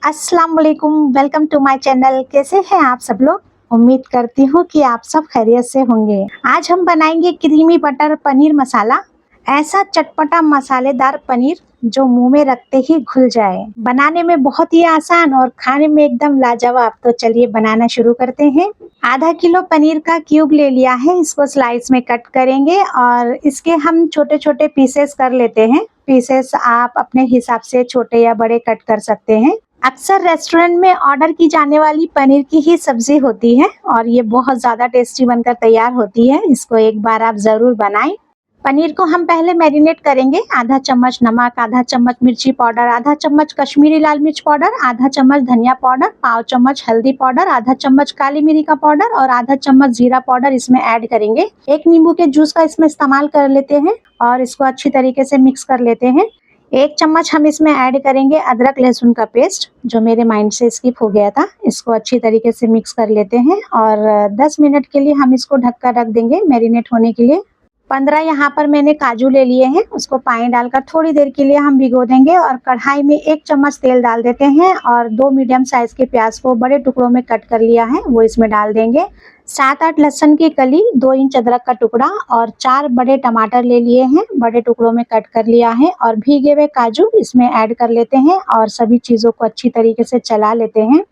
अस्सलाम वालेकुम, welcome to my channel. कैसे हैं आप सब लोग? उम्मीद करती हूँ कि आप सब खैरियत से होंगे। आज हम बनाएंगे क्रीमी बटर पनीर मसाला। ऐसा चटपटा मसालेदार पनीर जो मुंह में रखते ही घुल जाए। बनाने में बहुत ही आसान और खाने में एकदम लाजवाब। तो चलिए बनाना शुरू करते हैं। आधा किलो पनीर का क्यूब ले लिया है, इसको स्लाइस में कट करेंगे और इसके हम छोटे छोटे पीसेस कर लेते हैं। पीसेस आप अपने हिसाब से छोटे या बड़े कट कर सकते हैं। अक्सर रेस्टोरेंट में ऑर्डर की जाने वाली पनीर की ही सब्जी होती है और ये बहुत ज़्यादा टेस्टी बनकर तैयार होती है। इसको एक बार आप ज़रूर बनाएं। पनीर को हम पहले मैरिनेट करेंगे। आधा चम्मच नमक, आधा चम्मच मिर्ची पाउडर, आधा चम्मच कश्मीरी लाल मिर्च पाउडर, आधा चम्मच धनिया पाउडर, पाव चम्मच हल्दी पाउडर, आधा चम्मच काली मिरी का पाउडर और आधा चम्मच जीरा पाउडर इसमें ऐड करेंगे। एक नींबू के जूस का इसमें इस्तेमाल कर लेते हैं और इसको अच्छी तरीके से मिक्स कर लेते हैं। एक चम्मच हम इसमें ऐड करेंगे अदरक लहसुन का पेस्ट, जो मेरे माइंड से स्किप हो गया था। इसको अच्छी तरीके से मिक्स कर लेते हैं और 10 मिनट के लिए हम इसको ढककर रख देंगे मैरिनेट होने के लिए। 15 यहाँ पर मैंने काजू ले लिए हैं, उसको पानी डालकर थोड़ी देर के लिए हम भिगो देंगे और कढ़ाई में 1 चम्मच तेल डाल देते हैं और 2 मीडियम साइज के प्याज को बड़े टुकड़ों में कट कर लिया है वो इसमें डाल देंगे। 7-8 लहसुन की कली, 2 इंच अदरक का टुकड़ा और 4 बड़े टमाटर ले लिए हैं, बड़े टुकड़ों में कट कर लिया है और भीगे हुए काजू इसमें ऐड कर लेते हैं और सभी चीज़ों को अच्छी तरीके से चला लेते हैं।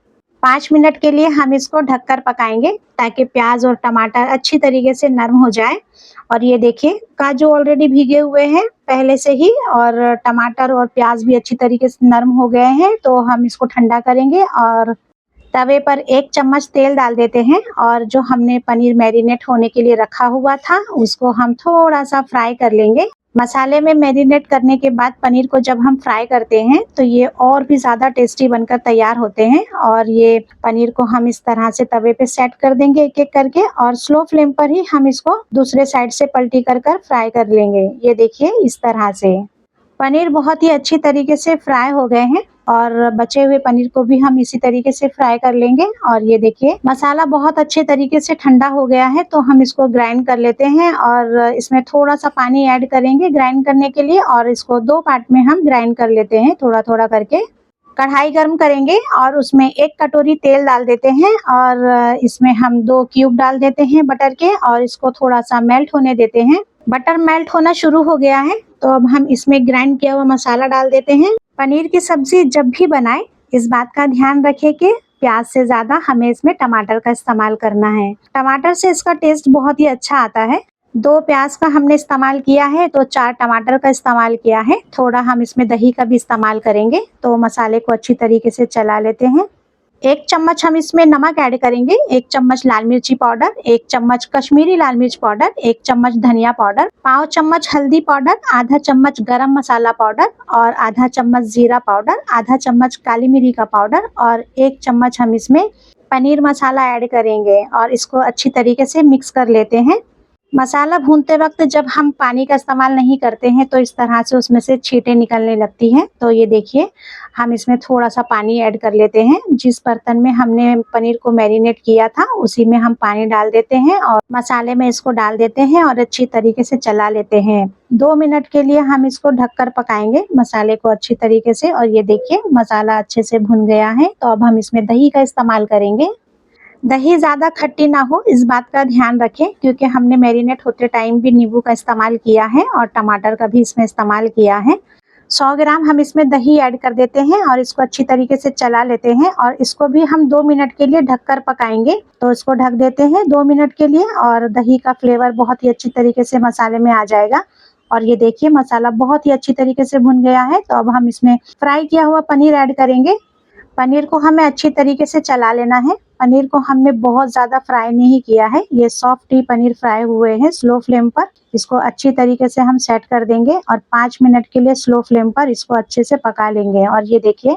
5 मिनट के लिए हम इसको ढककर पकाएंगे ताकि प्याज और टमाटर अच्छी तरीके से नरम हो जाए। और ये देखिए काजू ऑलरेडी भीगे हुए हैं पहले से ही और टमाटर और प्याज भी अच्छी तरीके से नरम हो गए हैं। तो हम इसको ठंडा करेंगे और तवे पर 1 चम्मच तेल डाल देते हैं और जो हमने पनीर मैरिनेट होने के लिए रखा हुआ था उसको हम थोड़ा सा फ्राई कर लेंगे। मसाले में मैरिनेट करने के बाद पनीर को जब हम फ्राई करते हैं तो ये और भी ज़्यादा टेस्टी बनकर तैयार होते हैं। और ये पनीर को हम इस तरह से तवे पे सेट कर देंगे एक एक करके और स्लो फ्लेम पर ही हम इसको दूसरे साइड से पलटी कर फ्राई कर लेंगे। ये देखिए इस तरह से पनीर बहुत ही अच्छी तरीके से फ्राई हो गए हैं और बचे हुए पनीर को भी हम इसी तरीके से फ्राई कर लेंगे। और ये देखिए मसाला बहुत अच्छे तरीके से ठंडा हो गया है तो हम इसको ग्राइंड कर लेते हैं और इसमें थोड़ा सा पानी ऐड करेंगे ग्राइंड करने के लिए और इसको 2 पार्ट में हम ग्राइंड कर लेते हैं थोड़ा थोड़ा करके। कढ़ाई गर्म करेंगे और उसमें 1 कटोरी तेल डाल देते हैं और इसमें हम 2 क्यूब डाल देते हैं बटर के और इसको थोड़ा सा मेल्ट होने देते हैं। बटर मेल्ट होना शुरू हो गया है तो अब हम इसमें ग्राइंड किया हुआ मसाला डाल देते हैं। पनीर की सब्जी जब भी बनाए इस बात का ध्यान रखें कि प्याज से ज़्यादा हमें इसमें टमाटर का इस्तेमाल करना है। टमाटर से इसका टेस्ट बहुत ही अच्छा आता है। 2 प्याज का हमने इस्तेमाल किया है तो 4 टमाटर का इस्तेमाल किया है। थोड़ा हम इसमें दही का भी इस्तेमाल करेंगे। तो मसाले को अच्छी तरीके से चला लेते हैं। 1 चम्मच हम इसमें नमक ऐड करेंगे, 1 चम्मच लाल मिर्ची पाउडर, 1 चम्मच कश्मीरी लाल मिर्च पाउडर, 1 चम्मच धनिया पाउडर, पाव चम्मच हल्दी पाउडर, आधा चम्मच गरम मसाला पाउडर और आधा चम्मच जीरा पाउडर, आधा चम्मच काली मिरी का पाउडर और 1 चम्मच हम इसमें पनीर मसाला ऐड करेंगे और इसको अच्छी तरीके से मिक्स कर लेते हैं। मसाला भूनते वक्त जब हम पानी का इस्तेमाल नहीं करते हैं तो इस तरह से उसमें से छींटे निकलने लगती हैं। तो ये देखिए हम इसमें थोड़ा सा पानी ऐड कर लेते हैं। जिस बर्तन में हमने पनीर को मैरिनेट किया था उसी में हम पानी डाल देते हैं और मसाले में इसको डाल देते हैं और अच्छी तरीके से चला लेते हैं। 2 मिनट के लिए हम इसको ढककर पकाएंगे मसाले को अच्छी तरीके से। और ये देखिए मसाला अच्छे से भुन गया है तो अब हम इसमें दही का इस्तेमाल करेंगे। दही ज़्यादा खट्टी ना हो इस बात का ध्यान रखें क्योंकि हमने मैरिनेट होते टाइम भी नींबू का इस्तेमाल किया है और टमाटर का भी इसमें इस्तेमाल किया है। 100 ग्राम हम इसमें दही ऐड कर देते हैं और इसको अच्छी तरीके से चला लेते हैं और इसको भी हम 2 मिनट के लिए ढककर पकाएंगे। तो इसको ढक देते हैं 2 मिनट के लिए और दही का फ्लेवर बहुत ही अच्छी तरीके से मसाले में आ जाएगा। और ये देखिए मसाला बहुत ही अच्छी तरीके से भुन गया है तो अब हम इसमें फ्राई किया हुआ पनीर ऐड करेंगे। पनीर को हमें अच्छी तरीके से चला लेना है। पनीर को हमने बहुत ज़्यादा फ्राई नहीं किया है, ये सॉफ्ट ही पनीर फ्राई हुए हैं स्लो फ्लेम पर। इसको अच्छी तरीके से हम सेट कर देंगे और 5 मिनट के लिए स्लो फ्लेम पर इसको अच्छे से पका लेंगे। और ये देखिए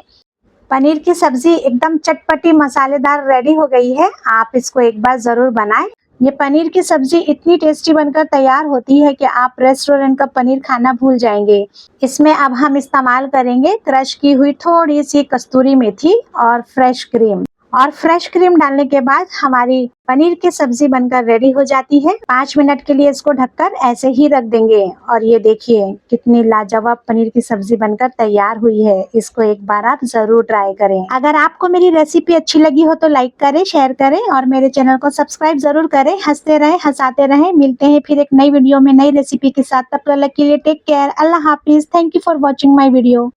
पनीर की सब्जी एकदम चटपटी मसालेदार रेडी हो गई है। आप इसको एक बार ज़रूर बनाएं। ये पनीर की सब्जी इतनी टेस्टी बनकर तैयार होती है कि आप रेस्टोरेंट का पनीर खाना भूल जाएंगे। इसमें अब हम इस्तेमाल करेंगे क्रश की हुई थोड़ी सी कस्तूरी मेथी और फ्रेश क्रीम और फ्रेश क्रीम डालने के बाद हमारी पनीर की सब्जी बनकर रेडी हो जाती है। 5 मिनट के लिए इसको ढककर ऐसे ही रख देंगे और ये देखिए कितनी लाजवाब पनीर की सब्जी बनकर तैयार हुई है। इसको एक बार आप जरूर ट्राई करें। अगर आपको मेरी रेसिपी अच्छी लगी हो तो लाइक करें, शेयर करें और मेरे चैनल को सब्सक्राइब जरूर करें। हंसते रहें, हंसाते रहें। मिलते हैं फिर एक नई वीडियो में नई रेसिपी के साथ। तब तक के लिए टेक केयर। अल्लाह हाफिज। Thank you for watching my video.